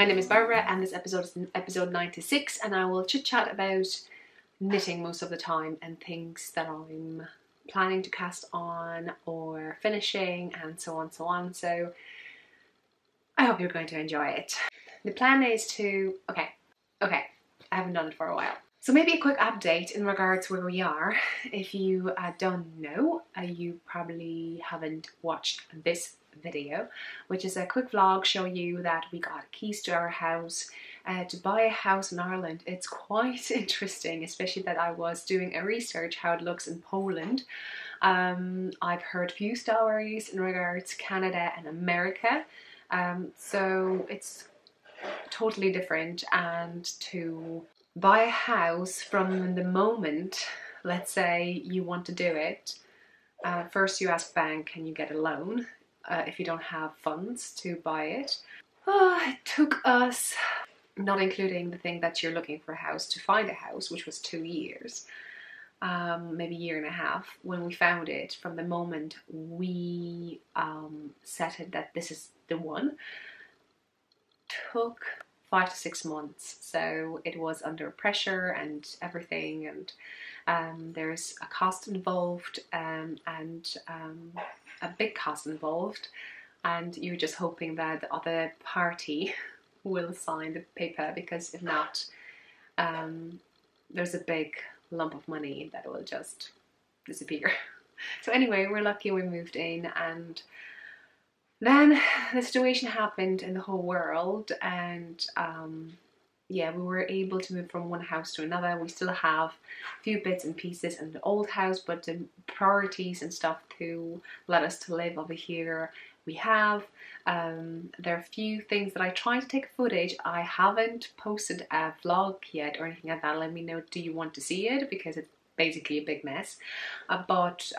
My name is Barbara and this episode is episode 96, and I will chit chat about knitting most of the time and things that I'm planning to cast on or finishing and so on. So I hope you're going to enjoy it. The plan is to, okay, I haven't done it for a while. So maybe a quick update in regards to where we are. If you don't know, you probably haven't watched this video, which is a quick vlog showing you that we got keys to our house. To buy a house in Ireland, it's quite interesting, especially that I was doing a research how it looks in Poland. I've heard few stories in regards to Canada and America, so it's totally different. And to buy a house from the moment, let's say you want to do it, first you ask bank, can you get a loan if you don't have funds to buy it. It took us, not including the thing that you're looking for a house, to find a house, which was 2 years, maybe a year and a half. When we found it, from the moment we set it that this is the one, took 5 to 6 months. So it was under pressure and everything, and there's a cost involved, and a big cost involved, and you're just hoping that the other party will sign the paper, because if not, there's a big lump of money that will just disappear. So anyway, we're lucky we moved in, and then the situation happened in the whole world, and yeah, we were able to move from one house to another. We still have a few bits and pieces in the old house, but the priorities and stuff to let us to live over here we have. There are a few things that I tried to take footage. I haven't posted a vlog yet or anything like that. Let me know, do you want to see it? Because it's basically a big mess. But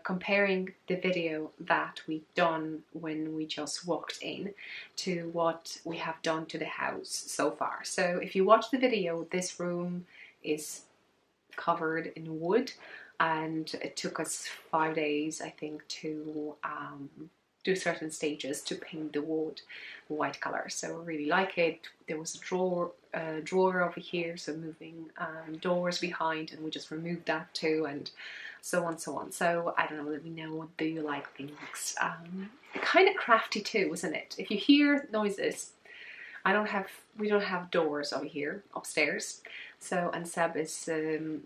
comparing the video that we've done when we just walked in to what we have done to the house so far. So if you watch the video, this room is covered in wood, and it took us 5 days, I think, to do certain stages to paint the wood white color. So I really like it. There was a drawer over here, so moving doors behind, and we just removed that too, and so on. So I don't know, let me know, do you like things? Kind of crafty too, isn't it? If you hear noises, we don't have doors over here upstairs. So, and Seb is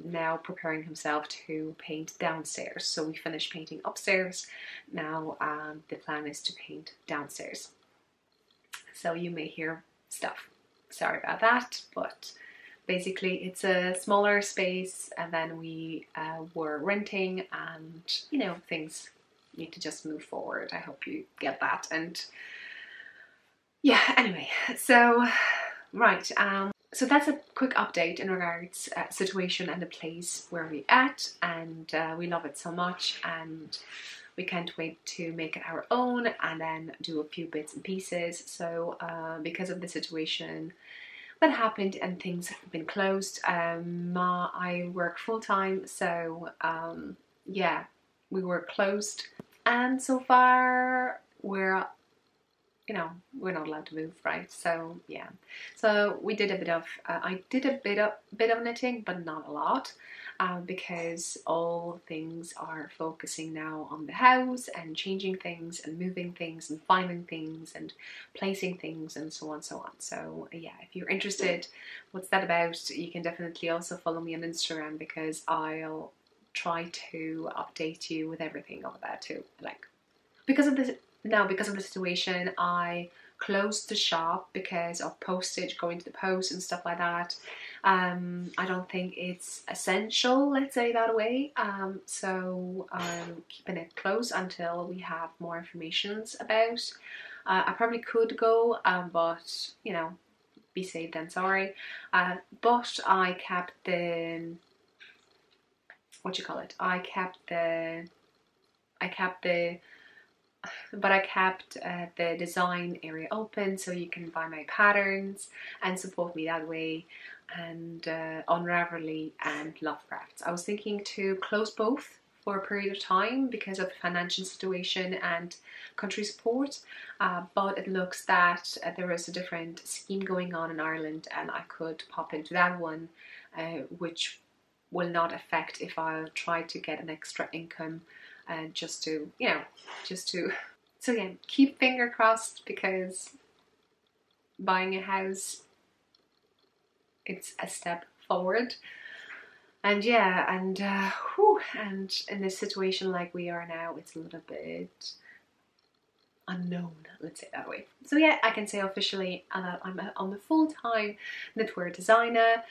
now preparing himself to paint downstairs. So we finished painting upstairs. Now the plan is to paint downstairs. So you may hear stuff. Sorry about that, but basically it's a smaller space, and then we were renting, and you know, things need to just move forward. I hope you get that. And yeah, anyway, so right, so that's a quick update in regards situation and the place where we're at, and we love it so much, and we can't wait to make it our own and then do a few bits and pieces. So because of the situation that happened and things have been closed, I work full-time, so yeah, we were closed, and so far we're, you know, we're not allowed to move, right? So yeah, so we did a bit of I did a bit of knitting, but not a lot, because all things are focusing now on the house and changing things and moving things and finding things and placing things and so on. So yeah, if you're interested what's that about, you can definitely also follow me on Instagram, because I'll try to update you with everything over there too. Like, because of the situation, I closed the shop because of postage going to the post and stuff like that. I don't think it's essential, let's say that way. So I'm keeping it closed until we have more information about. I probably could go, but you know, be safe than sorry. But I kept the, what you call it? I kept the design area open, so you can buy my patterns and support me that way, and Unravelly and Lovecrafts. I was thinking to close both for a period of time because of the financial situation and country support, but it looks that there is a different scheme going on in Ireland, and I could pop into that one, which will not affect if I'll try to get an extra income, just to, you know, so yeah, keep finger crossed, because buying a house, it's a step forward. And yeah, and and in this situation like we are now, it's a little bit unknown, let's say it that way. So yeah, I can say officially that I'm a full-time knitwear designer.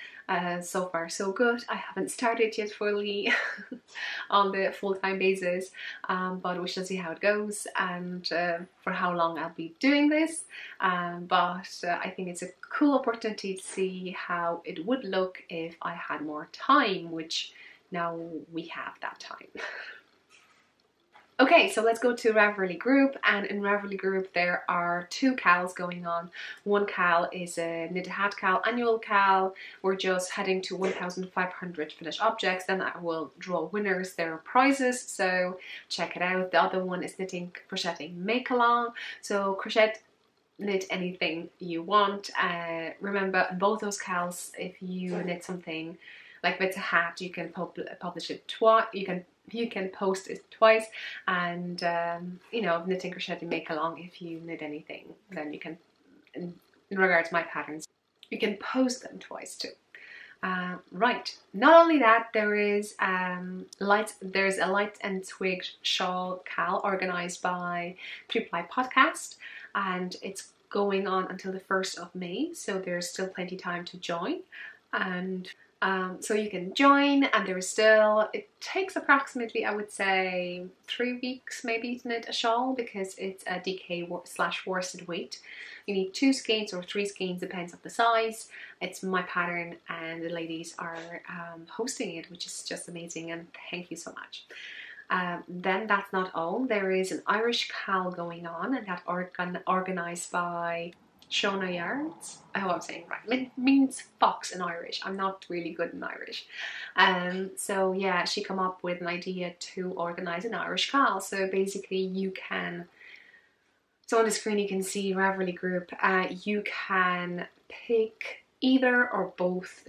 So far so good. I haven't started yet fully on the full-time basis, but we shall see how it goes and for how long I'll be doing this. But I think it's a cool opportunity to see how it would look if I had more time, which now we have that time. Okay, so let's go to Ravelry group, and in Ravelry group there are two cals going on. One cal is a knit a hat cal, annual cal. We're just heading to 1,500 finished objects. Then I will draw winners, there are prizes, so check it out. The other one is knitting, crocheting, make along. So crochet, knit anything you want. Remember, in both those cals, if you knit something like if it's a hat, you can publish it twice. You can post it twice, and you know, knitting, crocheting, make along, if you knit anything, then you can, in regards to my patterns, you can post them twice too. Right, not only that, there's a light and twig shawl cal organised by 3ply Podcast, and it's going on until the 1st of May, so there's still plenty of time to join. And so you can join, and there is still, it takes approximately, I would say, 3 weeks maybe to knit a shawl, because it's a DK / worsted weight. You need 2 skeins or 3 skeins, depends on the size. It's my pattern, and the ladies are hosting it, which is just amazing, and thank you so much. Then that's not all. There is an Irish cal going on, and that's organised by Shona Yards. I hope I'm saying it right. It means fox in Irish. I'm not really good in Irish. So yeah, she come up with an idea to organise an Irish cal. So basically you can, so on the screen you can see Ravelry group. You can pick either or both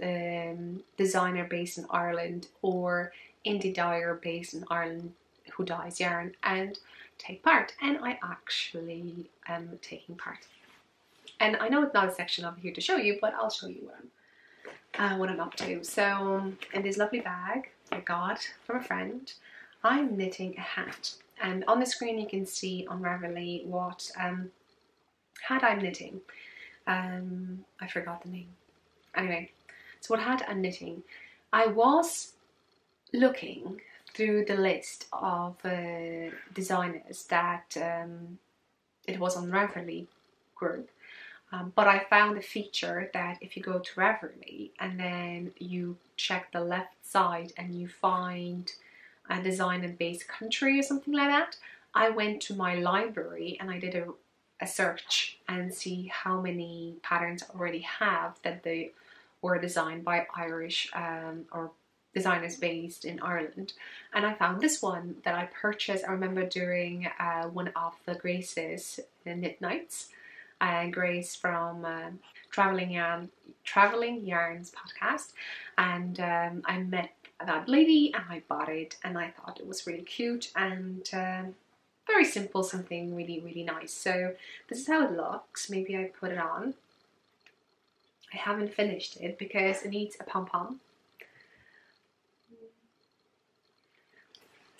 designer based in Ireland or indie dyer based in Ireland who dyes yarn and take part. And I actually am taking part. And I know it's not a section over here to show you, but I'll show you what I'm up to. So in this lovely bag I got from a friend, I'm knitting a hat. And on the screen you can see on Ravelry what hat I'm knitting. I forgot the name. Anyway, so what hat I'm knitting. I was looking through the list of designers that it was on Ravelry group. But I found a feature that if you go to Ravelry and then you check the left side and you find a designer based country or something like that, I went to my library and I did a search and see how many patterns I already have that they were designed by Irish or designers based in Ireland. And I found this one that I purchased, I remember, during one of the Grace's knit nights. Grace from Traveling Yarns podcast, and I met that lady and I bought it, and I thought it was really cute and very simple, something really, really nice. So this is how it looks. Maybe I put it on. I haven't finished it because it needs a pom-pom.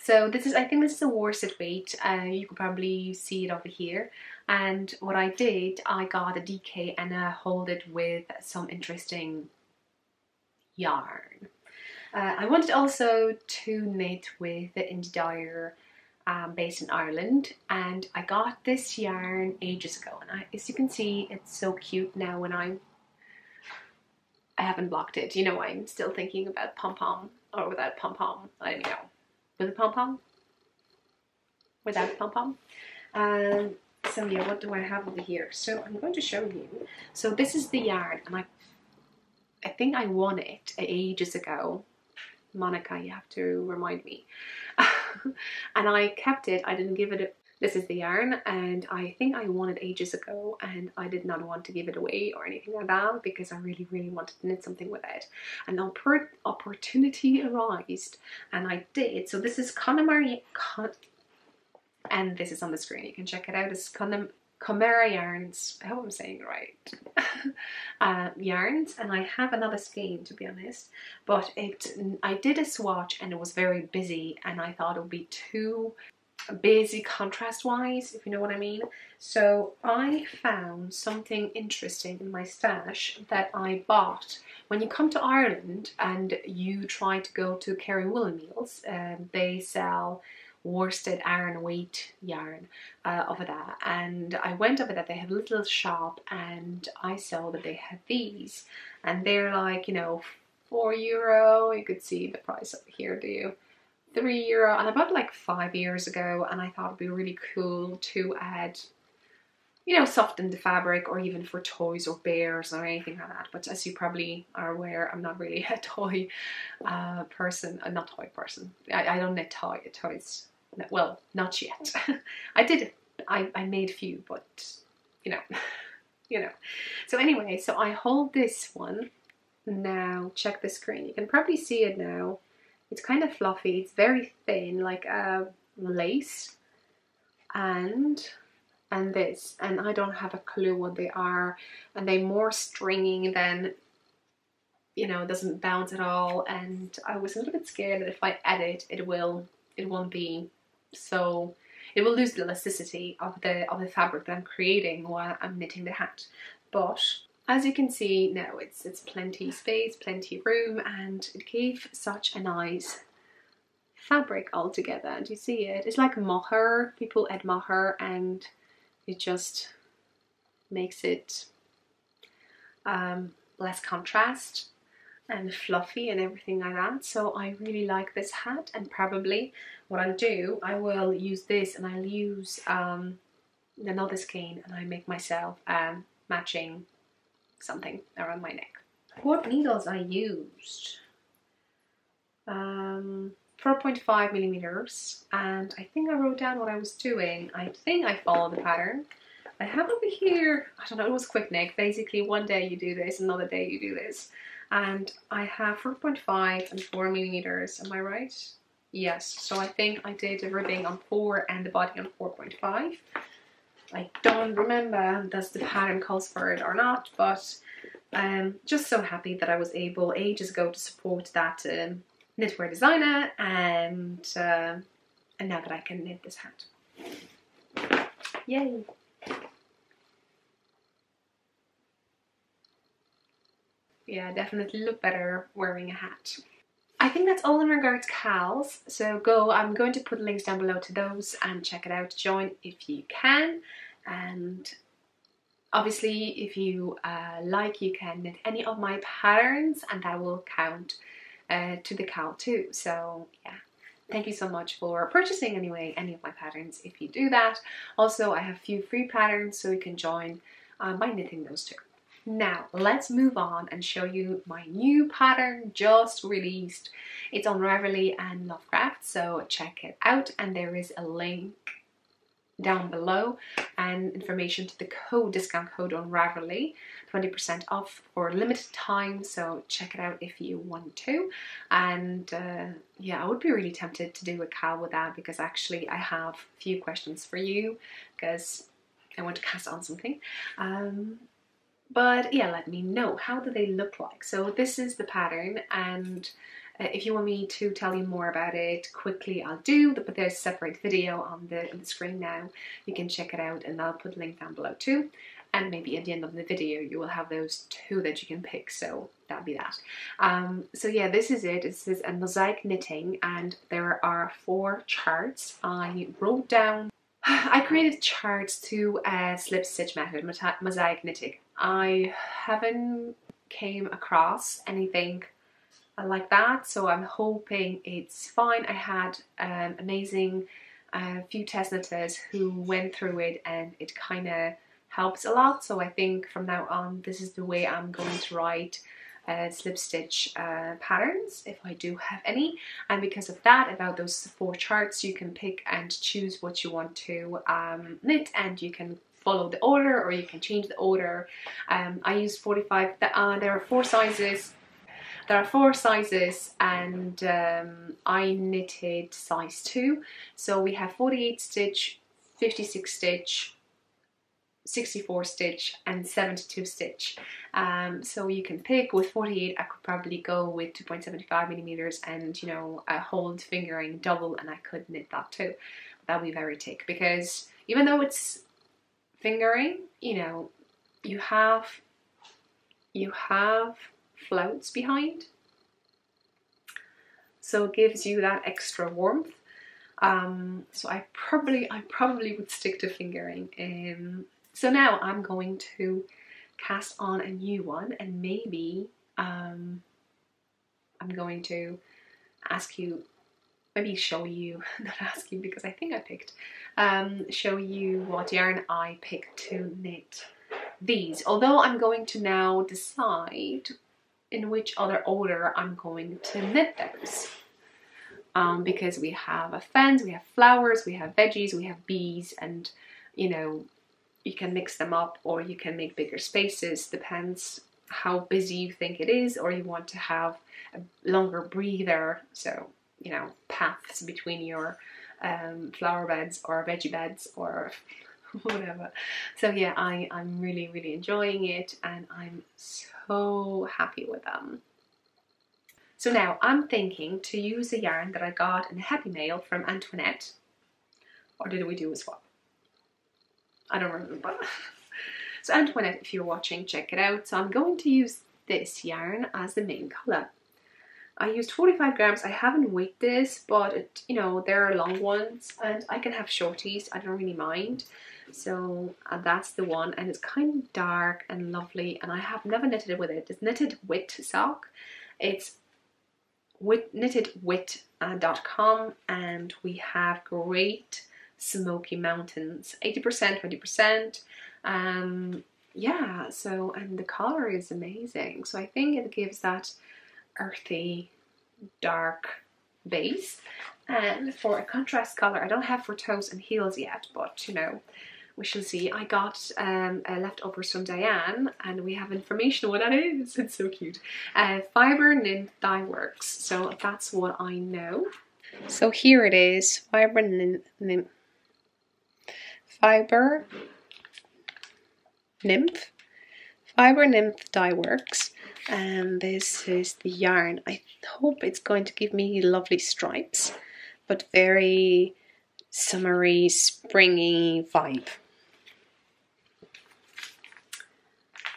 So this is, I think this is a worsted weight. You can probably see it over here. And what I did, I got a DK and I hold it with some interesting yarn. I wanted also to knit with the indie dyer based in Ireland, and I got this yarn ages ago. And as you can see, it's so cute now when I haven't blocked it. You know, I'm still thinking about pom-pom or without pom-pom. I don't know. With a pom-pom? Without pom-pom? So yeah, what do I have over here? So I'm going to show you. So this is the yarn, and I think I won it ages ago. Monica, you have to remind me. And I kept it. I didn't give it a, this is the yarn, and I think I won it ages ago, and I did not want to give it away or anything like that because I really, really wanted to knit something with it. And the opportunity arose, and I did. So this is Connemara, and this is on the screen. You can check it out. It's Connemara yarns. I hope I'm saying it right. Yarns, and I have another skein, to be honest, but I did a swatch and it was very busy, and I thought it would be too busy contrast wise, if you know what I mean. So I found something interesting in my stash that I bought. When you come to Ireland and you try to go to Kerry Woolen Mills, they sell worsted iron weight yarn over there, and I went over there. They have a little shop, and I saw that they had these, and they're like, you know, €4. You could see the price over here, do you? €3, and I bought it like 5 years ago, and I thought it'd be really cool to add, you know, soften the fabric, or even for toys or bears or anything like that. But as you probably are aware, I'm not really a toy person. Not toy person. I don't knit toys. Well, not yet. I did. I made a few, but you know. So anyway, so I hold this one now. Check the screen. You can probably see it now. It's kind of fluffy. It's very thin, like lace, and this, and I don't have a clue what they are, and they're more stringy than, you know, it doesn't bounce at all. And I was a little bit scared that if I edit, it won't be so, it will lose the elasticity of the fabric that I'm creating while I'm knitting the hat. But as you can see now, it's plenty space, plenty room, and it gave such a nice fabric altogether. And you see it? It's like mohair. People add mohair, and it just makes it less contrast and fluffy and everything like that. So I really like this hat, and probably what I'll do, I will use this, and I'll use another skein, and I make myself matching something around my neck. What needles I used? 4.5 millimeters, and I think I wrote down what I was doing. I think I followed the pattern. I have over here, I don't know, it was quick knit. Basically, one day you do this, another day you do this. And I have 4.5 and 4 millimeters, am I right? Yes, so I think I did the ribbing on 4 and the body on 4.5. I don't remember does the pattern calls for it or not, but just so happy that I was able ages ago to support that knitwear designer, and now that I can knit this hat. Yay! Yeah, definitely look better wearing a hat. I think that's all in regards to CALs, so I'm going to put links down below to those and check it out. Join if you can, and obviously if you like, you can knit any of my patterns, and that will count to the CAL too. So yeah, thank you so much for purchasing anyway any of my patterns if you do that. Also, I have a few free patterns, so you can join by knitting those too. Now let's move on and show you my new pattern just released. It's on Ravelry and Lovecraft, so check it out, and there is a link down below and information to the discount code on Ravelry, 20% off for limited time, so check it out if you want to. And yeah, I would be really tempted to do a CAL with that, because actually I have a few questions for you, because I want to cast on something. But yeah, let me know, how do they look like? So this is the pattern, and if you want me to tell you more about it quickly, I'll do, but there's a separate video on the screen now. You can check it out, and I'll put a link down below too. And maybe at the end of the video you will have those two that you can pick, so that'll be that. So yeah, this is it. This is a mosaic knitting, and there are 4 charts. I wrote down, I created charts to slip stitch method, mosaic knitting. I haven't came across anything like that, so I'm hoping it's fine. I had amazing few test knitters who went through it, and it kind of helps a lot. So I think from now on, this is the way I'm going to write slip stitch patterns, if I do have any. And because of that, about those 4 charts, you can pick and choose what you want to knit, and you can follow the order or you can change the order. I used 45, there are 4 sizes. There are 4 sizes, and I knitted size 2. So we have 48 stitch, 56 stitch, 64 stitch and 72 stitch. So you can pick. With 48 I could probably go with 2.75 millimeters and, you know, a hold fingering double, and I could knit that too. That would be very thick, because even though it's fingering, you know, you have floats behind, so it gives you that extra warmth. So I probably would stick to fingering. So now I'm going to cast on a new one, and maybe I'm going to ask you, maybe show you, not ask you because I think I picked, show you what yarn I picked to knit these. Although I'm going to now decide in which other order I'm going to knit those. Because we have a fence, we have flowers, we have veggies, we have bees, and, you know, you can mix them up or you can make bigger spaces, depends how busy you think it is, or you want to have a longer breather, so, you know, paths between your flower beds or veggie beds or whatever. So yeah, I'm really enjoying it, and I'm so happy with them. So now I'm thinking to use a yarn that I got in a Happy Mail from Antoinette, or did we do a swap? I don't remember. So Antoinette, if you're watching, check it out. So I'm going to use this yarn as the main colour. I used 45 grams. I haven't weighed this, but it, you know, there are long ones and I can have shorties. I don't really mind. So that's the one, and it's kind of dark and lovely, and I have never knitted with it. It's knitted with sock. It's knittedwith.com, and we have great Smoky Mountains, 80%, 20%. Yeah, so, and the color is amazing. So I think it gives that earthy, dark base. And for a contrast color, I don't have for toes and heels yet, but you know, we shall see. I got leftovers from Diane, and we have information on what that is. It's so cute. Fiber Nymph Dye Works. So that's what I know. So here it is. Fiber Nymph Dye Works. And this is the yarn. I hope it's going to give me lovely stripes, but very summery, springy vibe.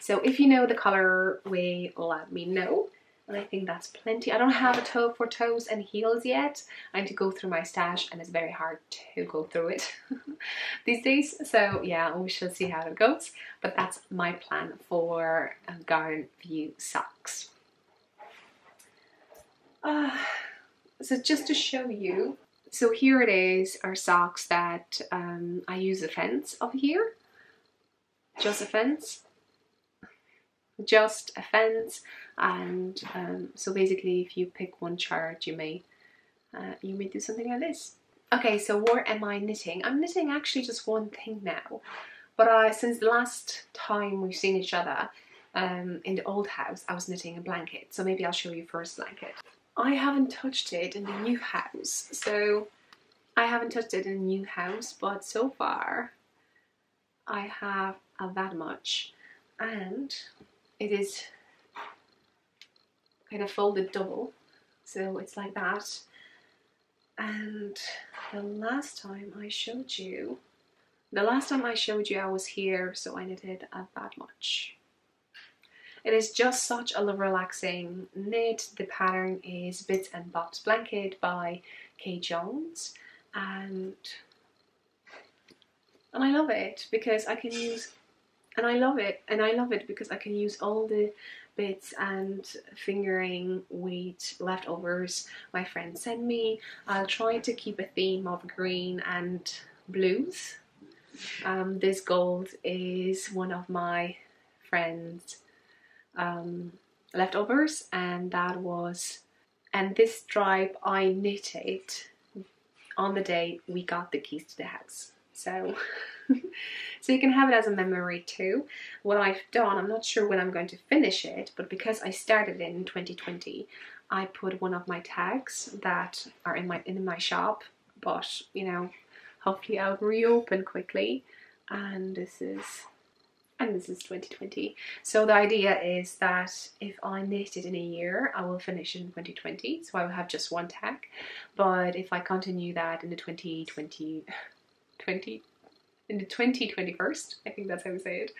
So if you know the colorway, let me know. And I think that's plenty. I don't have a toe for toes and heels yet. I need to go through my stash, and it's very hard to go through it these days. So yeah, we shall see how it goes. But that's my plan for Garden View socks. So just to show you, so here it is, our socks that I use a fence of here. Just a fence. Just a fence. And so basically, if you pick one chart, you may do something like this. Okay, so what am I knitting? I'm knitting actually just one thing now, but since the last time we've seen each other in the old house, I was knitting a blanket. So maybe I'll show you first blanket. I haven't touched it in the new house, but so far I have that much, and it is kind of folded double, so it's like that. And the last time I showed you I was here, so I knitted that much. It is just such a relaxing knit. The pattern is Bits and Bobs Blanket by Kay Jones, and I love it because I can use, I love it because I can use all the bits and fingering weight leftovers my friends send me. I'll try to keep a theme of green and blues. This gold is one of my friends' leftovers, and this stripe I knitted on the day we got the keys to the house. So so you can have it as a memory too. What I've done, I'm not sure when I'm going to finish it, but because I started it in 2020, I put one of my tags that are in my shop, but you know, hopefully I'll reopen quickly. And this is 2020. So the idea is that if I knit it in a year, I will finish in 2020. So I will have just one tag. But if I continue that in the 2021st, I think that's how we say it.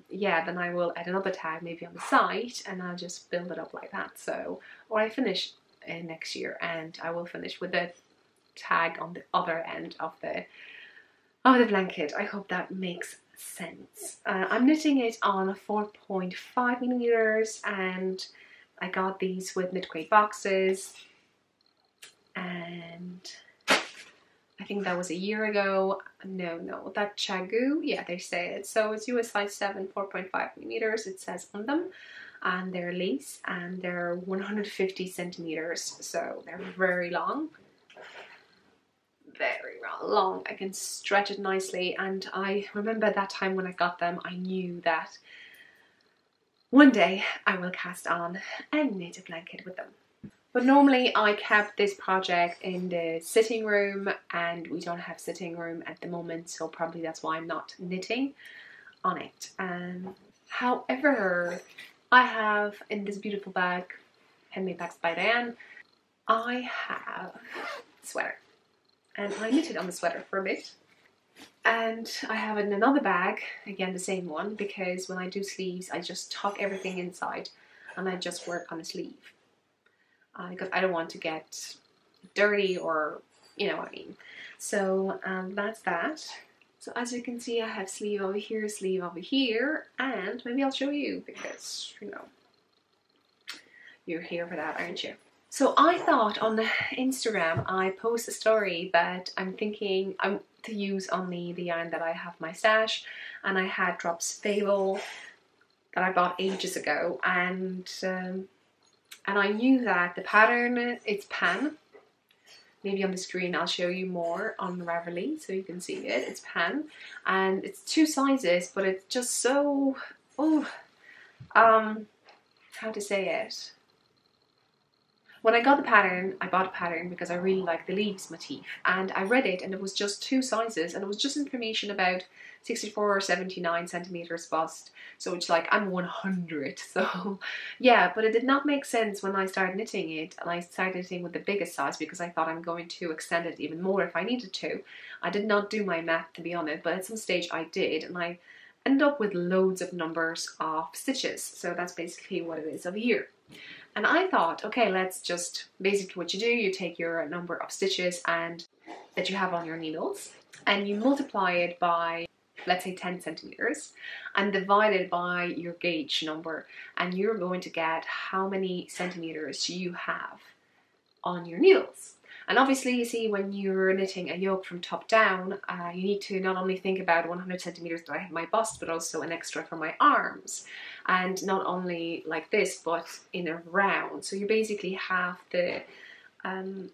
Yeah, then I will add another tag maybe on the side, and I'll just build it up like that. So, or I finish next year, and I will finish with the tag on the other end of the blanket. I hope that makes sense. I'm knitting it on 4.5 millimeters, and I got these with Knit Crate boxes, and I think that was a year ago. No, that Chagoo, yeah, they say it. So it's US size 7, 4.5 millimeters, it says on them, and they're lace, and they're 150 centimeters, so they're very long. Very long. I can stretch it nicely, and I remember that time when I got them, I knew that one day I will cast on and knit a blanket with them. But normally I kept this project in the sitting room, and we don't have sitting room at the moment, so probably that's why I'm not knitting on it. However, I have in this beautiful bag, Handmade Bags by Diane, I have a sweater. And I knitted on the sweater for a bit. And I have it in another bag, again the same one, because when I do sleeves I just tuck everything inside and I just work on a sleeve. Because I don't want to get dirty, or you know what I mean. So that's that. So as you can see, I have sleeve over here, and maybe I'll show you because, you know, you're here for that, aren't you? So I thought on the Instagram I post a story that I'm thinking to use on the yarn that I have my stash, and I had Drops Fable that I bought ages ago, and I knew that the pattern, it's pan. Maybe on the screen I'll show you more on Ravelry so you can see it. It's pan, and it's 2 sizes, but it's just so, how to say it. When I got the pattern, I bought a pattern because I really like the leaves motif, and I read it and it was just 2 sizes, and it was just information about 64 or 79 centimeters bust, so it's like I'm 100, so yeah, but it did not make sense when I started knitting it, and I started knitting with the biggest size because I thought I'm going to extend it even more if I needed to. I did not do my math, to be honest, but at some stage I did, and I ended up with loads of numbers of stitches, so that's basically what it is over here. And I thought, okay, let's just, basically what you do, you take your number of stitches and that you have on your needles, and you multiply it by, let's say 10 centimeters, and divide it by your gauge number, and you're going to get how many centimeters you have on your needles. And obviously, you see, when you're knitting a yoke from top down, you need to not only think about 100 centimeters that I have my bust, but also an extra for my arms. And not only like this, but in a round. So you basically have the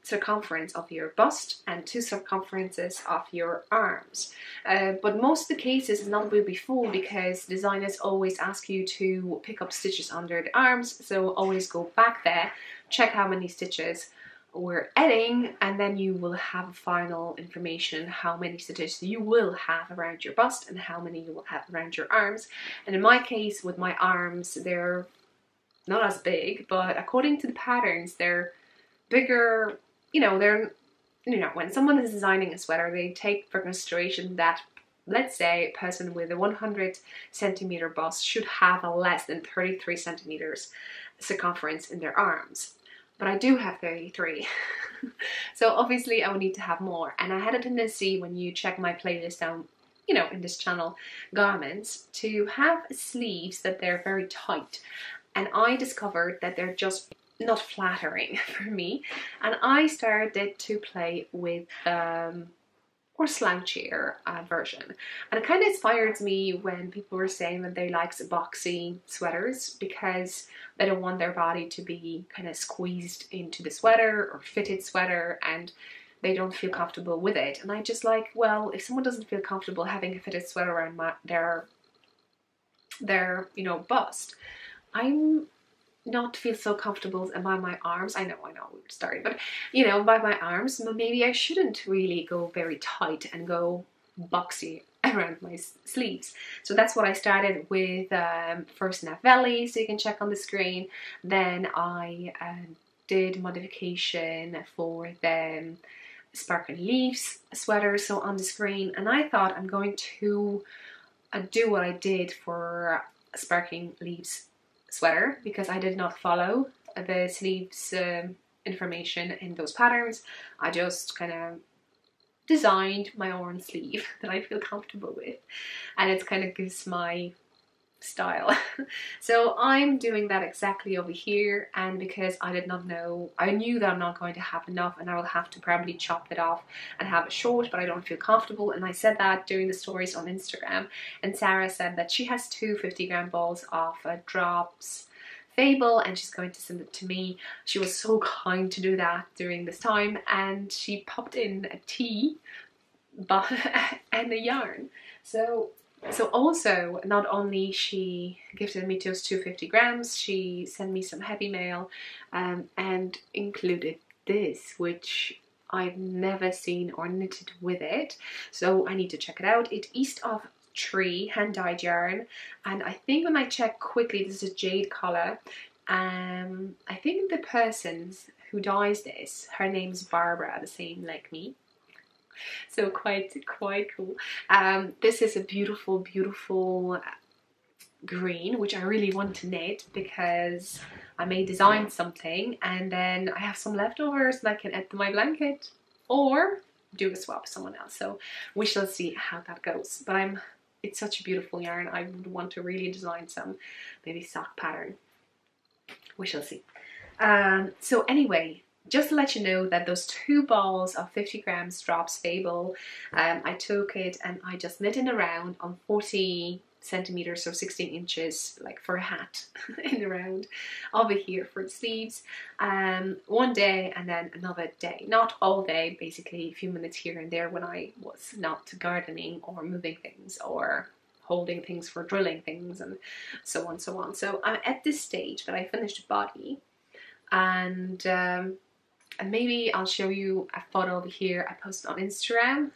circumference of your bust and 2 circumferences of your arms. But most of the cases is not will be full, because designers always ask you to pick up stitches under the arms. So always go back there, check how many stitches we're adding, and then you will have final information how many stitches you will have around your bust and how many you will have around your arms. And in my case, with my arms, they're not as big, but according to the patterns, they're bigger. You know, when someone is designing a sweater, they take for consideration that, let's say, a person with a 100 centimeter bust should have a less than 33 centimeters circumference in their arms. But I do have 33. So obviously I would need to have more. And I had a tendency, when you check my playlist down, you know, in this channel, garments, to have sleeves that they're very tight. And I discovered that they're just not flattering for me. And I started to play with or slouchier version. And it kind of inspired me when people were saying that they like boxy sweaters because they don't want their body to be kind of squeezed into the sweater or fitted sweater, and they don't feel comfortable with it. And I just like, well, if someone doesn't feel comfortable having a fitted sweater around their you know, bust, I'm not feel so comfortable by my arms. I know we were starting, but you know, by my arms, maybe I shouldn't really go very tight and go boxy around my sleeves. So that's what I started with. First Navelli, so you can check on the screen. Then I did modification for the Sparkling Leaves sweater, so on the screen. And I thought I'm going to do what I did for Sparkling Leaves sweater, because I did not follow the sleeves information in those patterns. I just kind of designed my own sleeve that I feel comfortable with, and it kind of gives my style. So I'm doing that exactly over here, and because I did not know, I knew that I'm not going to have enough and I will have to probably chop it off and have it short, but I don't feel comfortable. And I said that during the stories on Instagram, and Sarah said that she has two 50-gram balls of Drops Fable and she's going to send it to me. She was so kind to do that during this time, and she popped in a tea and a yarn. So also, not only she gifted me those 250 grams, she sent me some heavy mail and included this, which I've never seen or knitted with it. So I need to check it out. It's East of Tree hand-dyed yarn, and I think when I check quickly, this is a jade color. I think the person who dyes this, her name's Barbara, the same like me. So quite cool. This is a beautiful green, which I really want to knit because I may design something and then I have some leftovers and I can add to my blanket or do a swap with someone else. So we shall see how that goes. But it's such a beautiful yarn. I would want to really design some maybe sock pattern. We shall see. So anyway, just to let you know that those two balls of 50 grams Drops Fable, I took it and I just knit in around on 40 centimeters, so 16 inches, like for a hat in the round over here for the sleeves. One day and then another day, not all day, basically a few minutes here and there when I was not gardening or moving things or holding things for drilling things and so on. So I'm at this stage that I finished body, and maybe I'll show you a photo over here I posted on Instagram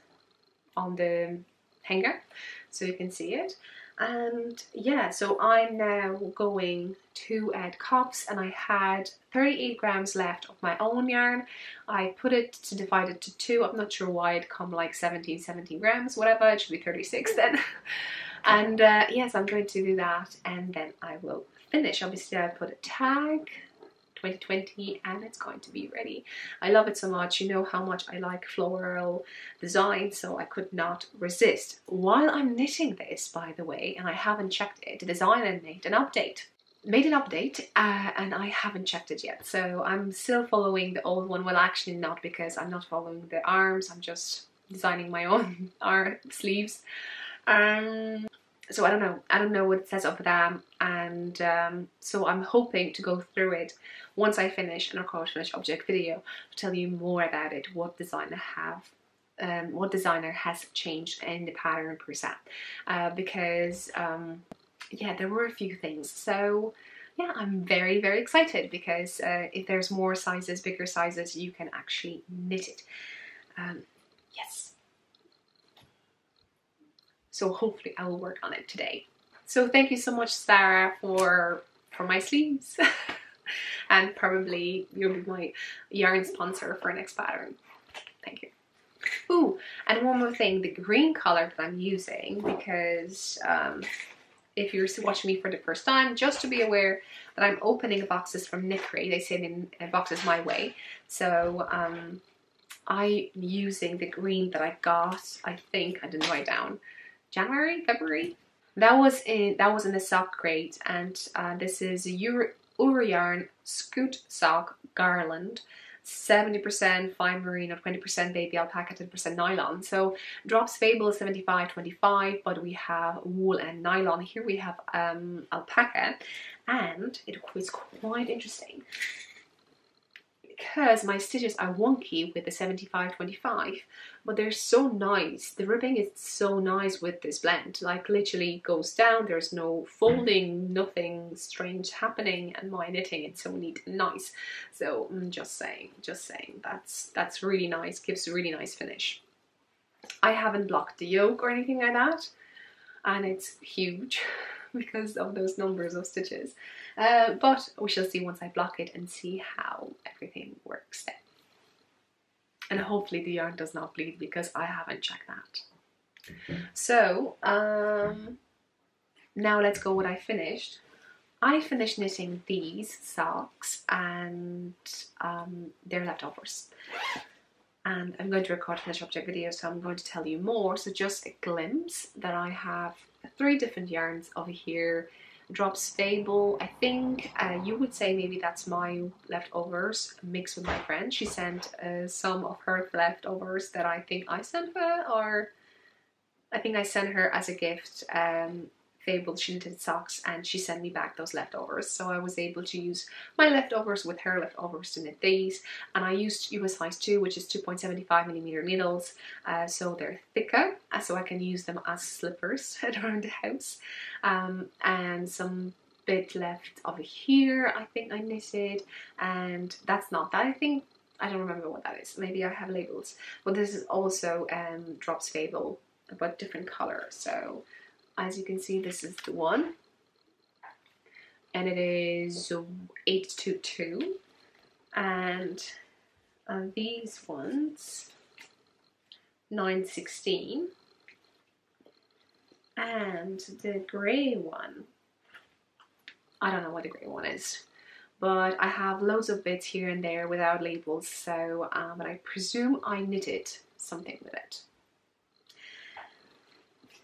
on the hanger so you can see it. And yeah, so I'm now going to add cups, and I had 38 grams left of my own yarn. I put it to divide it to two. I'm not sure why it come like 17 grams, whatever, it should be 36 then. And yes, I'm going to do that and then I will finish. Obviously I put a tag 2020 and it's going to be ready. I love it so much. You know how much I like floral design, so I could not resist. While I'm knitting this, by the way, and I haven't checked it, the designer made an update and I haven't checked it yet. So I'm still following the old one. Well, actually not, because I'm not following the arms. I'm just designing my own sleeves. So I don't know what it says over there, and so I'm hoping to go through it once I finish an finished object video to tell you more about it, what designer has changed in the pattern per se, because yeah, there were a few things. So yeah, I'm very excited because if there's more sizes, bigger sizes, you can actually knit it. Yes. So hopefully I will work on it today. So thank you so much, Sarah, for my sleeves. And probably you'll be my yarn sponsor for next pattern. Thank you. Ooh, and one more thing, the green color that I'm using, because if you're watching me for the first time, just to be aware that I'm opening boxes from Knitcrate. They send in boxes my way. So I'm using the green that I got, I think, I didn't write down, January, February. That was in the sock crate, and this is Ura Yarn Scoot Sock Garland 70% fine merino, 20% baby alpaca, 10% nylon. So Drops Fable is 75-25, but we have wool and nylon. Here we have alpaca, and it was quite interesting because my stitches are wonky with the 75-25, but they're so nice. The ribbing is so nice with this blend, like literally goes down, there's no folding, nothing strange happening, and my knitting, it's so neat and nice. So I'm just saying, that's really nice, gives a really nice finish. I haven't blocked the yoke or anything like that, and it's huge because of those numbers of stitches. But we shall see once I block it and see how everything works then. And hopefully the yarn does not bleed, because I haven't checked that. So now let's go what I finished. I finished knitting these socks and they're leftovers. And I'm going to record a finished object video, so I'm going to tell you more. So just a glimpse that I have 3 different yarns over here. Drops Fable, I think you would say maybe that's my leftovers mixed with my friend. She sent some of her leftovers that I think I sent her, or I think I sent her as a gift. Fable, she knitted socks and she sent me back those leftovers, so I was able to use my leftovers with her leftovers to knit these. And I used US size 2, which is 2.75mm needles, so they're thicker, so I can use them as slippers around the house. And some bit left over here I think I knitted, and that's not that, I don't remember what that is, maybe I have labels, but this is also Drops Fable but different color. So as you can see, this is the one, and it is 822, and these ones 916, and the grey one, I don't know what the grey one is, but I have loads of bits here and there without labels, so but I presume I knitted something with it.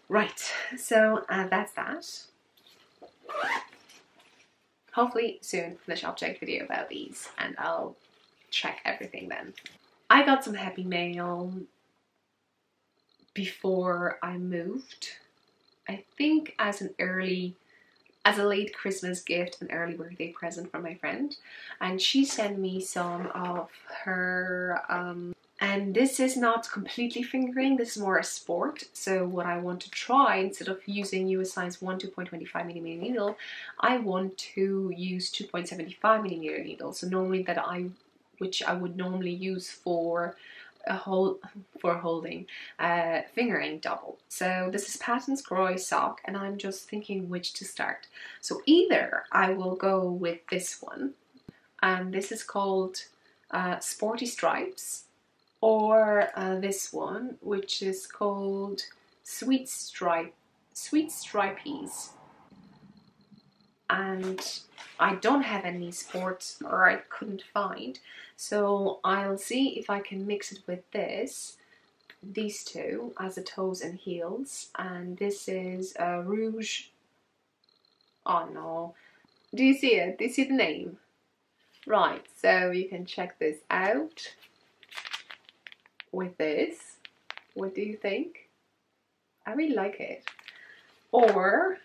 Right, so that's that. Hopefully soon finish object video about these, and I'll check everything then. I got some happy mail before I moved. I think as a late Christmas gift, an early birthday present from my friend, and she sent me some of her and this is not completely fingering, this is more a sport. So what I want to try, instead of using US size 1 2.25mm needle, I want to use 2.75mm needle. So normally which I would normally use for holding fingering double. So this is Patton's Croy sock, and I'm just thinking which to start. So either I will go with this one, and this is called Sporty Stripes, or this one, which is called Sweet Stripies. And I don't have any sports, or I couldn't find, so I'll see if I can mix it with these two as the toes and heels. And this is Rouge. Oh no, do you see it? Do you see the name? Right, so you can check this out with this. What do you think? I really like it. Or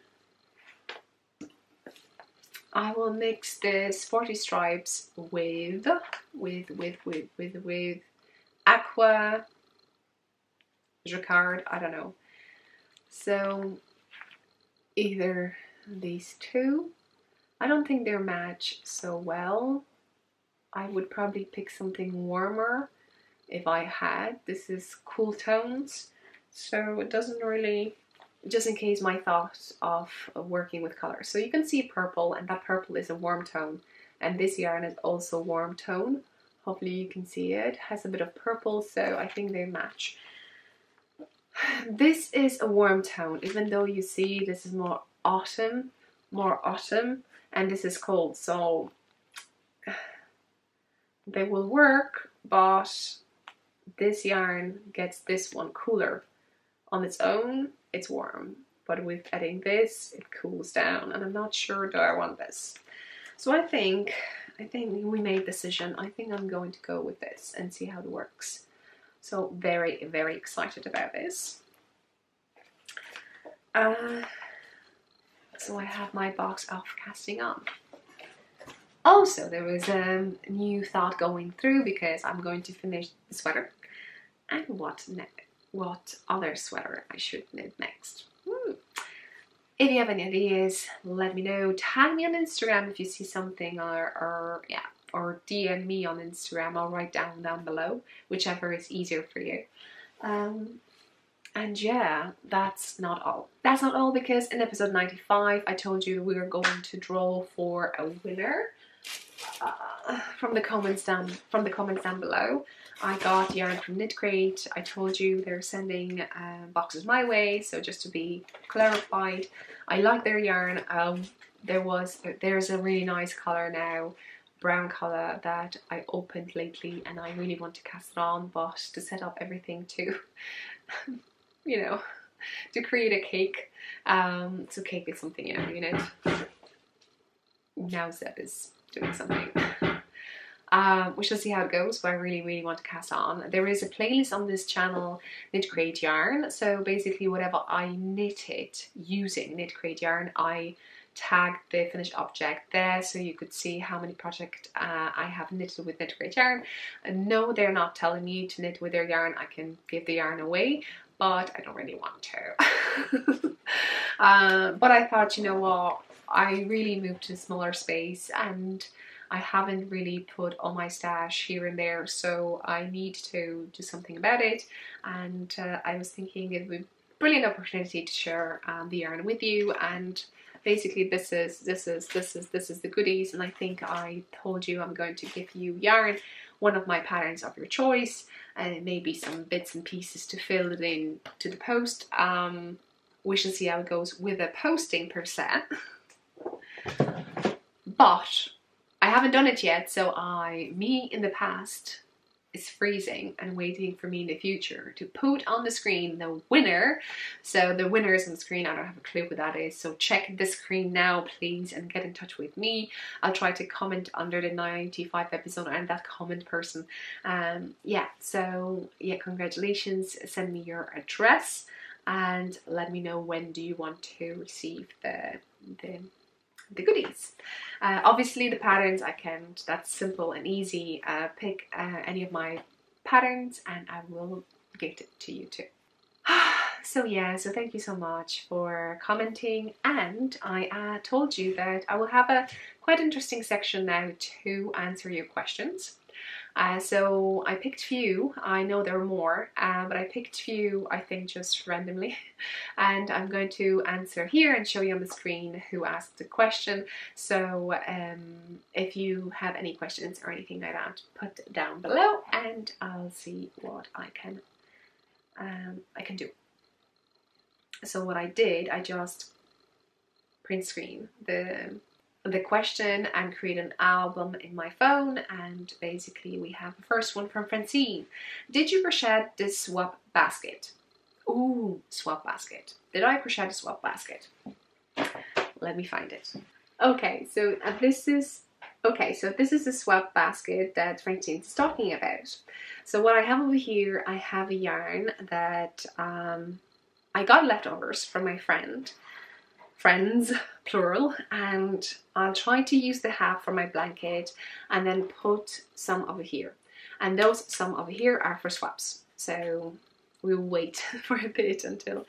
I will mix the Sporty Stripes with Aqua Jacquard, I don't know. So either these two. I don't think they match so well. I would probably pick something warmer if I had. This is cool tones, so it doesn't really, just in case my thoughts of working with color. So you can see purple, and that purple is a warm tone, and this yarn is also warm tone. Hopefully you can see it. It has a bit of purple, so I think they match. This is a warm tone, even though you see this is more autumn, and this is cold, so they will work, but this yarn gets this one cooler. On its own, it's warm, but with adding this, it cools down, and I'm not sure that I want this. So I think I think we made a decision. I think I'm going to go with this and see how it works. So very, very excited about this. So I have my box of casting on. Also, there was a new thought going through because I'm going to finish the sweater, and what other sweater I should knit next. If you have any ideas, let me know. Tag me on Instagram if you see something, or DM me on Instagram. I'll write down below, whichever is easier for you. And yeah, that's not all. That's not all, because in episode 95 I told you we were going to draw for a winner from the comments down below. I got yarn from Knit Crate. I told you they're sending boxes my way, so just to be clarified, I like their yarn. There's a really nice colour now, brown colour, that I opened lately, and I really want to cast it on, but to set up everything to you know, to create a cake. So cake is something, you know, now Zeb is doing something. We shall see how it goes, but I really, really want to cast on. There is a playlist on this channel, Knit Crate Yarn. So basically whatever I knitted using Knit Crate Yarn, I tagged the finished object there, so you could see how many projects I have knitted with Knit Crate Yarn. And no, they're not telling me to knit with their yarn. I can give the yarn away, but I don't really want to. But I thought, you know what, I really moved to a smaller space and I haven't really put all my stash here and there, so I need to do something about it. And I was thinking it would be a brilliant opportunity to share the yarn with you. And basically this is the goodies. And I think I told you I'm going to give you yarn, one of my patterns of your choice, and maybe some bits and pieces to fill it in to the post. We shall see how it goes with the posting per se. But I haven't done it yet, so me in the past is freezing and waiting for me in the future to put on the screen the winner. So the winner is on the screen. I don't have a clue what that is, so check the screen now please and get in touch with me. I'll try to comment under the 95 episode and that comment person. Yeah, so yeah, congratulations. Send me your address and let me know when do you want to receive the goodies. Obviously the patterns that's simple and easy. Pick any of my patterns and I will gift it to you too. So yeah, so thank you so much for commenting, and I told you that I will have a quite interesting section now to answer your questions. So I picked few. I know there are more, but I picked few, I think, just randomly. And I'm going to answer here and show you on the screen who asked the question. So if you have any questions or anything like that, put down below and I'll see what I can do. So what I did, I just print screen the question and create an album in my phone. And basically we have the first one from Francine. Did you crochet this swap basket? Ooh, swap basket. Did I crochet the swap basket? Let me find it. Okay, so this is the swap basket that Francine is talking about. So what I have over here, I have a yarn that I got leftovers from my friends, plural, and I'll try to use the half for my blanket and then put some over here. And those some over here are for swaps. So we'll wait for a bit until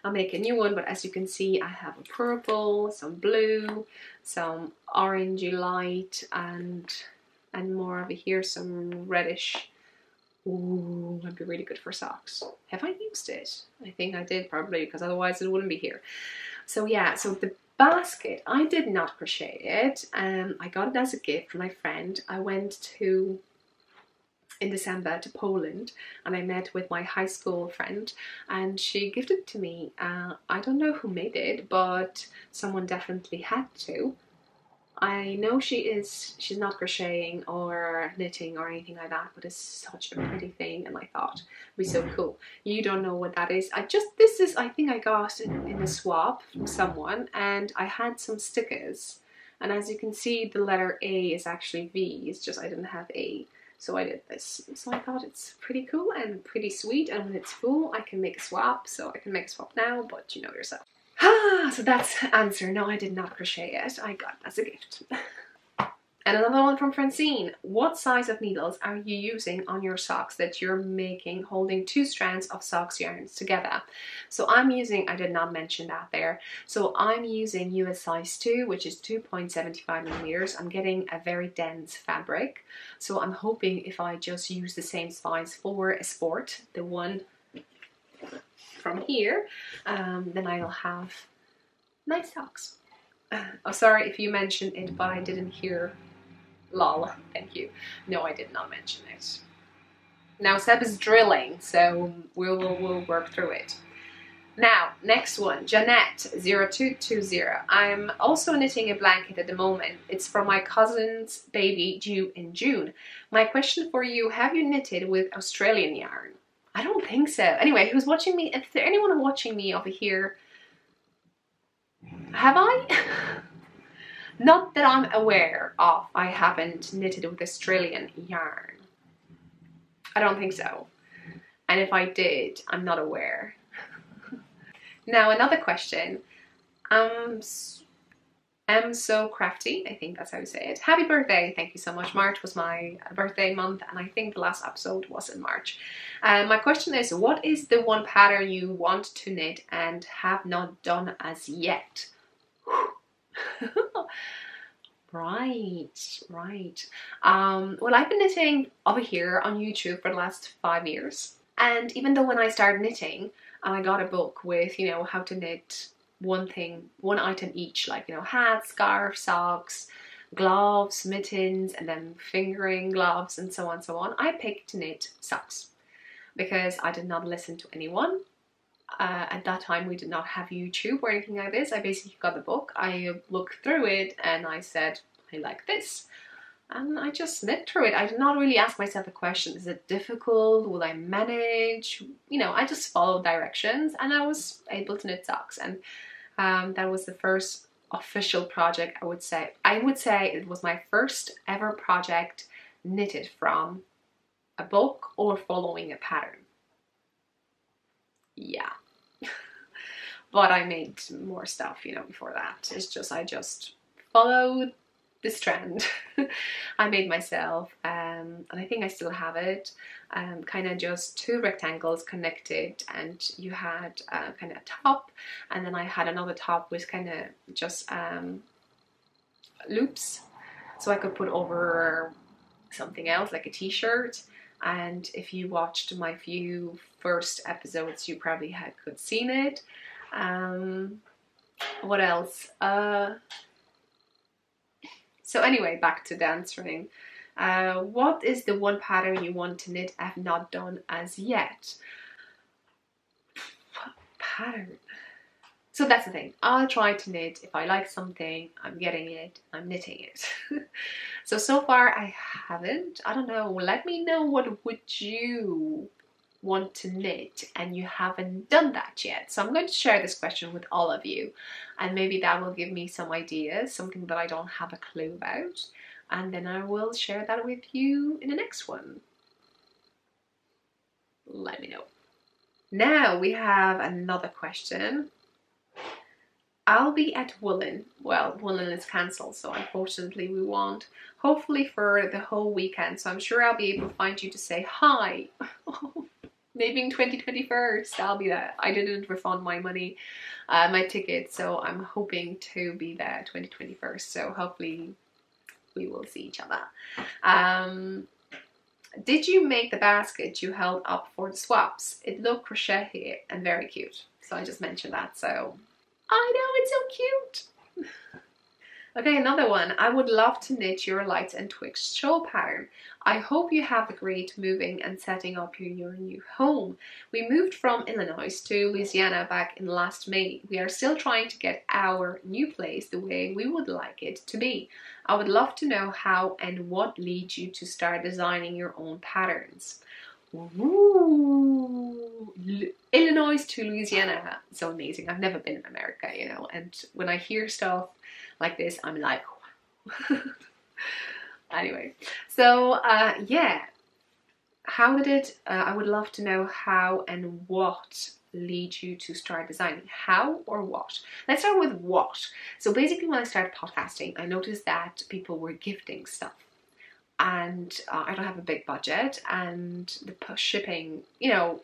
I'll make a new one. But as you can see, I have a purple, some blue, some orangey light, and more over here, some reddish. Ooh, that'd be really good for socks. Have I used it? I think I did, probably, because otherwise it wouldn't be here. So yeah, so the basket, I did not crochet it. I got it as a gift from my friend. I went in December to Poland and I met with my high school friend and she gifted it to me. I don't know who made it, but someone definitely had to. I know she's not crocheting or knitting or anything like that, but it's such a pretty thing and I thought it'd be so cool. You don't know what that is. I think I got in a swap from someone, and I had some stickers And as you can see, the letter A is actually V. It's just I didn't have A. So I did this. So I thought it's pretty cool and pretty sweet. And when it's full, I can make a swap. So I can make a swap now, but you know yourself. So that's answer. No, I did not crochet it. I got it as a gift. And another one from Francine. What size of needles are you using on your socks that you're making holding 2 strands of socks yarns together? So I'm using, I did not mention that there. So I'm using US size 2, which is 2.75 millimeters. I'm getting a very dense fabric. So I'm hoping if I just use the same size for a sport, the one from here, then I'll have nice socks. Oh, sorry if you mentioned it, but I didn't hear. Lol, thank you. No, I did not mention it. Now Seb is drilling, so we'll work through it. Now, next one, Jeanette0220. I'm also knitting a blanket at the moment. It's for my cousin's baby due in June. My question for you, have you knitted with Australian yarn? I don't think so. Anyway, who's watching me? Is there anyone watching me over here? Have I? Not that I'm aware of. I haven't knitted with Australian yarn. I don't think so. And if I did, I'm not aware. Now another question. I'm so crafty. I think that's how you say it. Happy birthday. Thank you so much. March was my birthday month and I think the last episode was in March. My question is, what is the one pattern you want to knit and have not done as yet? Right. Well, I've been knitting over here on YouTube for the last 5 years. And even though when I started knitting and I got a book with, you know, how to knit one item each, like, you know, hats, scarves, socks, gloves, mittens, and then fingering gloves and so on, I picked to knit socks because I did not listen to anyone. At that time we did not have YouTube or anything like this. I basically got the book, I looked through it and I said, I like this. And I just knit through it. I did not really ask myself a question, is it difficult? Will I manage? You know, I just followed directions and I was able to knit socks. And that was the first official project, I would say. I would say it was my first ever project knitted from a book or following a pattern. Yeah. But I made more stuff, you know, before that. It's just, I just followed the strand. I made myself, and I think I still have it, kind of just 2 rectangles connected, and you had kind of a top, and then I had another top with kind of just loops, so I could put over something else like a t-shirt. And if you watched my few first episodes, you probably could seen it. What else? So anyway, back to the answering. What is the one pattern you want to knit I have not done as yet? Pattern. So that's the thing. I'll try to knit. If I like something, I'm getting it, I'm knitting it. So far I haven't. I don't know. Let me know, what would you want to knit and you haven't done that yet. So I'm going to share this question with all of you, and maybe that will give me some ideas, something that I don't have a clue about, and then I will share that with you in the next one. Let me know. Now we have another question. I'll be at Woolen. Well, Woolen is cancelled, so unfortunately we won't. Hopefully for the whole weekend, so I'm sure I'll be able to find you to say hi. Maybe in 2021 I'll be there. I didn't refund my money, my ticket, so I'm hoping to be there 2021. So hopefully we will see each other. Did you make the basket you held up for the swaps? It looked crocheted and very cute. So I just mentioned that, so I know, it's so cute. Okay, another one. I would love to knit your lights and twigs shawl pattern. I hope you have agreed to moving and setting up your new home. We moved from Illinois to Louisiana back in last May. We are still trying to get our new place the way we would like it to be. I would love to know how and what leads you to start designing your own patterns. Ooh, Illinois to Louisiana, so amazing. I've never been in America, you know, and when I hear stuff like this, I'm like, Anyway, so yeah, how did it, I would love to know how and what lead you to start designing. How or what? Let's start with what. So basically when I started podcasting, I noticed that people were gifting stuff, and I don't have a big budget, and the shipping, you know,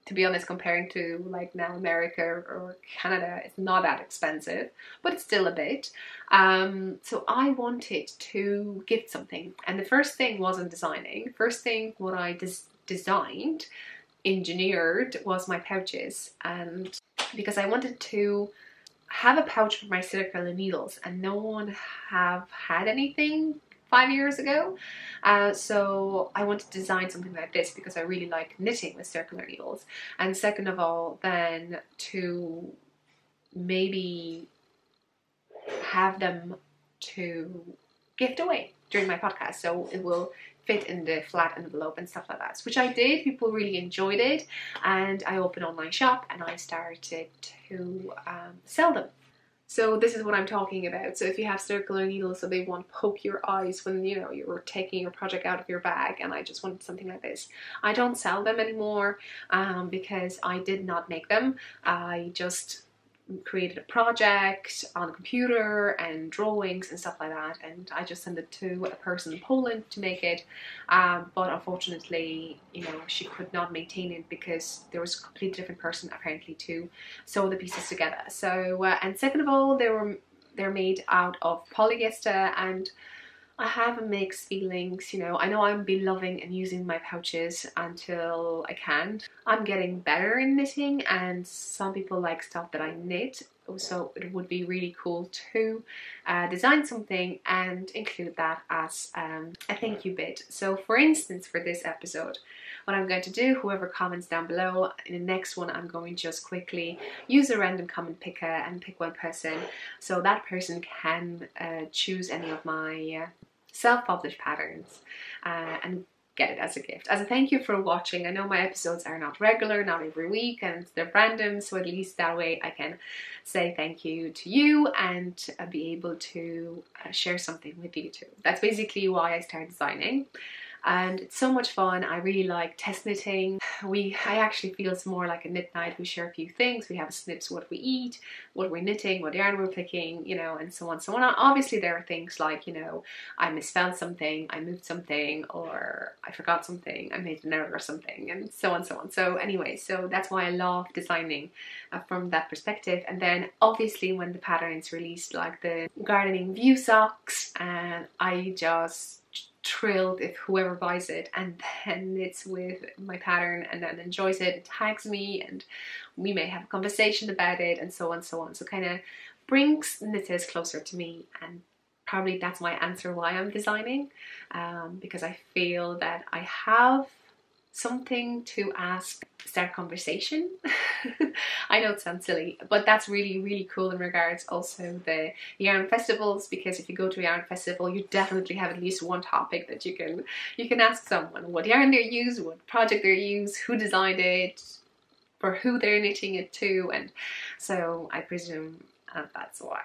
to be honest, comparing to like now America or Canada, it's not that expensive, but it's still a bit. So I wanted to gift something, and the first thing wasn't designing. First thing what I designed, engineered, was my pouches, and because I wanted to have a pouch for my circular needles, and no one have had anything 5 years ago. So I wanted to design something like this because I really like knitting with circular needles. And second of all, then to maybe have them to gift away during my podcast, so it will fit in the flat envelope and stuff like that, which I did. People really enjoyed it, and I opened an online shop and I started to sell them. So this is what I'm talking about. So if you have circular needles, so they won't poke your eyes when, you know, you're taking your project out of your bag, and I just wanted something like this. I don't sell them anymore because I did not make them. I just created a project on a computer and drawings and stuff like that, and I just sent it to a person in Poland to make it, but unfortunately, you know, she could not maintain it because there was a completely different person apparently to sew the pieces together. So and second of all, they're made out of polyester, and I have mixed feelings, you know. I know I'm be loving and using my pouches until I can't. I'm getting better in knitting, and some people like stuff that I knit, so it would be really cool to design something and include that as a thank you bit. So for instance, for this episode, what I'm going to do, whoever comments down below, in the next one I'm going to just quickly use a random comment picker and pick one person, so that person can choose any of my self-published patterns and get it as a gift, as a thank you for watching. I know my episodes are not regular, not every week, and they're random, so at least that way I can say thank you to you and be able to share something with you too. That's basically why I started designing. And it's so much fun. I really like test knitting. I actually feel it's more like a knit night. We share a few things. We have snips what we eat, what we're knitting, what yarn we're picking, you know, and so on, so on. Obviously there are things like, you know, I misspelled something, I moved something, or I forgot something, I made an error or something, and so on, so on. So anyway, so that's why I love designing from that perspective. And then obviously when the pattern's released, like the gardening view socks, and I just thrilled if whoever buys it and then knits with my pattern and then enjoys it and tags me, and we may have a conversation about it, and so on, so on. So kind of brings knitters closer to me, and probably that's my answer why I'm designing, because I feel that I have something to ask, start conversation. I know it sounds silly, but that's really, really cool in regards also the yarn festivals, because if you go to a yarn festival, you definitely have at least one topic that you can ask someone what yarn they use, what project they use, who designed it, for who they're knitting it to, and so I presume that's why.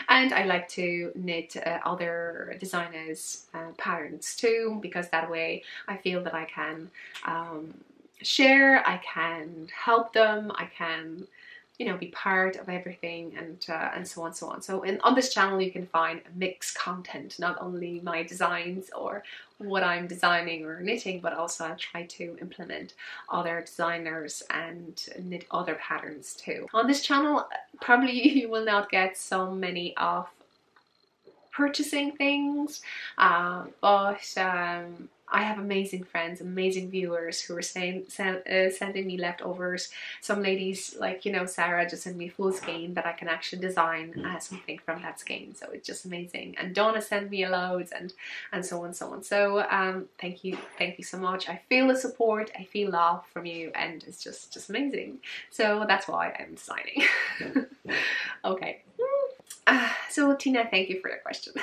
And I like to knit other designers' patterns too, because that way I feel that I can share, I can help them, I can, you know, be part of everything, and so on, so on. So on this channel you can find mixed content, not only my designs or what I'm designing or knitting, but also I try to implement other designers and knit other patterns too. On this channel probably you will not get so many of purchasing things, but I have amazing friends, amazing viewers who are sending me leftovers. Some ladies, like, you know, Sarah just sent me a full skein that I can actually design something from that skein, so it's just amazing. And Donna sent me loads, and so on, so on. So thank you so much. I feel the support, I feel love from you, and it's just amazing. So that's why I'm designing. Okay. So Tina, thank you for the question.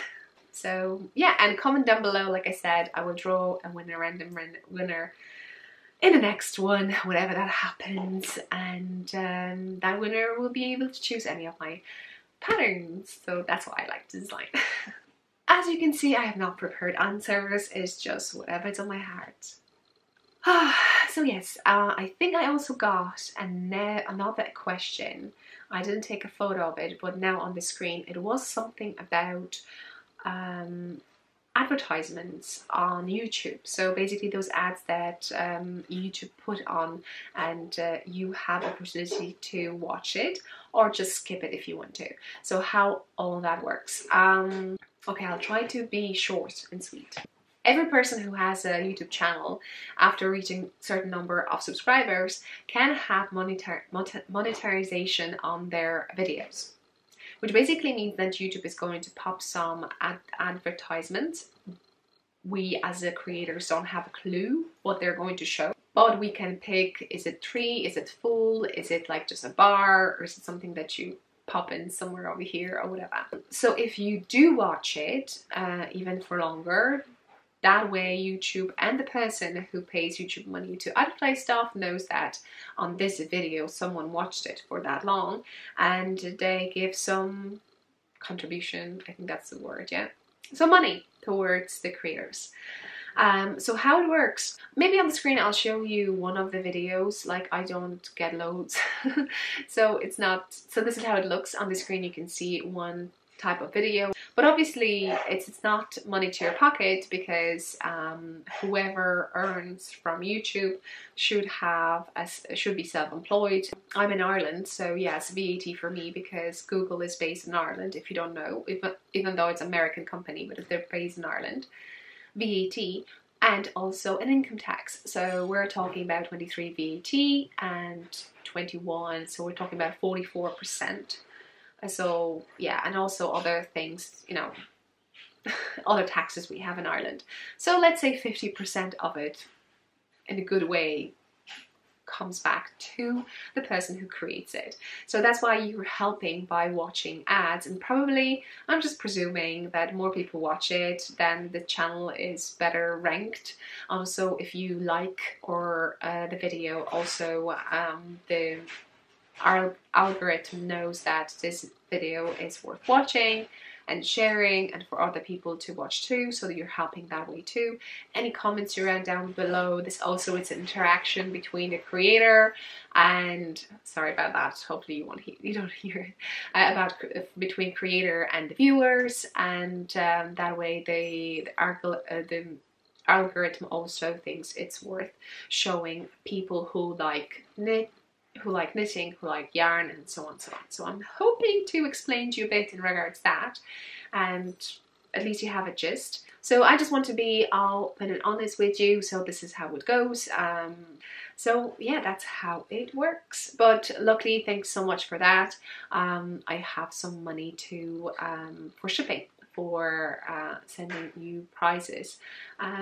So yeah, and comment down below. Like I said, I will draw a random winner in the next one, whenever that happens, and that winner will be able to choose any of my patterns. So that's why I like to design. as you can see, I have not prepared answers. It's just whatever's on my heart. So yes, I think I also got another question. I didn't take a photo of it, but now on the screen it was something about advertisements on YouTube. So basically those ads that YouTube put on, and you have opportunity to watch it or just skip it if you want to. So how all that works. Okay, I'll try to be short and sweet. Every person who has a YouTube channel, after reaching a certain number of subscribers, can have monetization on their videos, which basically means that YouTube is going to pop some advertisements. We as the creators don't have a clue what they're going to show, but we can pick, is it tree, is it full, is it like just a bar, or is it something that you pop in somewhere over here or whatever. So if you do watch it, even for longer, that way YouTube and the person who pays YouTube money to advertise stuff knows that on this video someone watched it for that long, and they give some contribution, I think that's the word, yeah, some money towards the creators. So how it works, maybe on the screen I'll show you one of the videos, like I don't get loads. So it's not, so this is how it looks on the screen. You can see one type of video, but obviously it's not money to your pocket, because whoever earns from YouTube should be self-employed. I'm in Ireland, so yes, VAT for me, because Google is based in Ireland, if you don't know, even though it's an American company, but if they're based in Ireland, VAT, and also an income tax. So we're talking about 23 VAT and 21, so we're talking about 44%. So yeah, and also other things, you know, other taxes we have in Ireland. So let's say 50% of it, in a good way, comes back to the person who creates it. So that's why you're helping by watching ads, and probably, I'm just presuming that more people watch it, then the channel is better ranked. Also, if you like or the video, also the our algorithm knows that this video is worth watching and sharing, and for other people to watch too, so that you're helping that way too. Any comments you write down below, this also it's an interaction between the creator and, sorry about that, hopefully you don't hear it, between creator and the viewers, and that way the algorithm also thinks it's worth showing people who like knitting, who like yarn, and so on, so on. So I'm hoping to explain to you a bit in regards to that, and at least you have a gist. So I just want to be open and honest with you, so this is how it goes. So yeah, that's how it works. But luckily, thanks so much for that. I have some money to for shipping, for sending you prizes.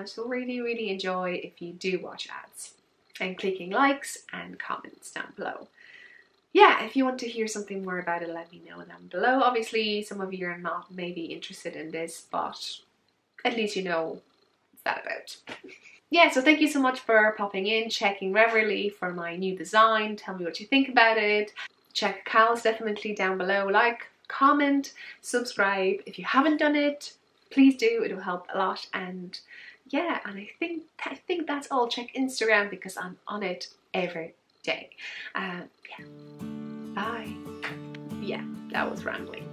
So really enjoy if you do watch ads, and clicking likes and comments down below. Yeah, if you want to hear something more about it, let me know down below. Obviously, some of you are not maybe interested in this, but at least you know what's that about. Yeah, so thank you so much for popping in, checking regularly for my new design. Tell me what you think about it. Check Cal's definitely down below. Like, comment, subscribe. If you haven't done it, please do. It will help a lot. And yeah, and I think that's all. Check Instagram, because I'm on it every day. Yeah. Bye. Yeah, that was rambling.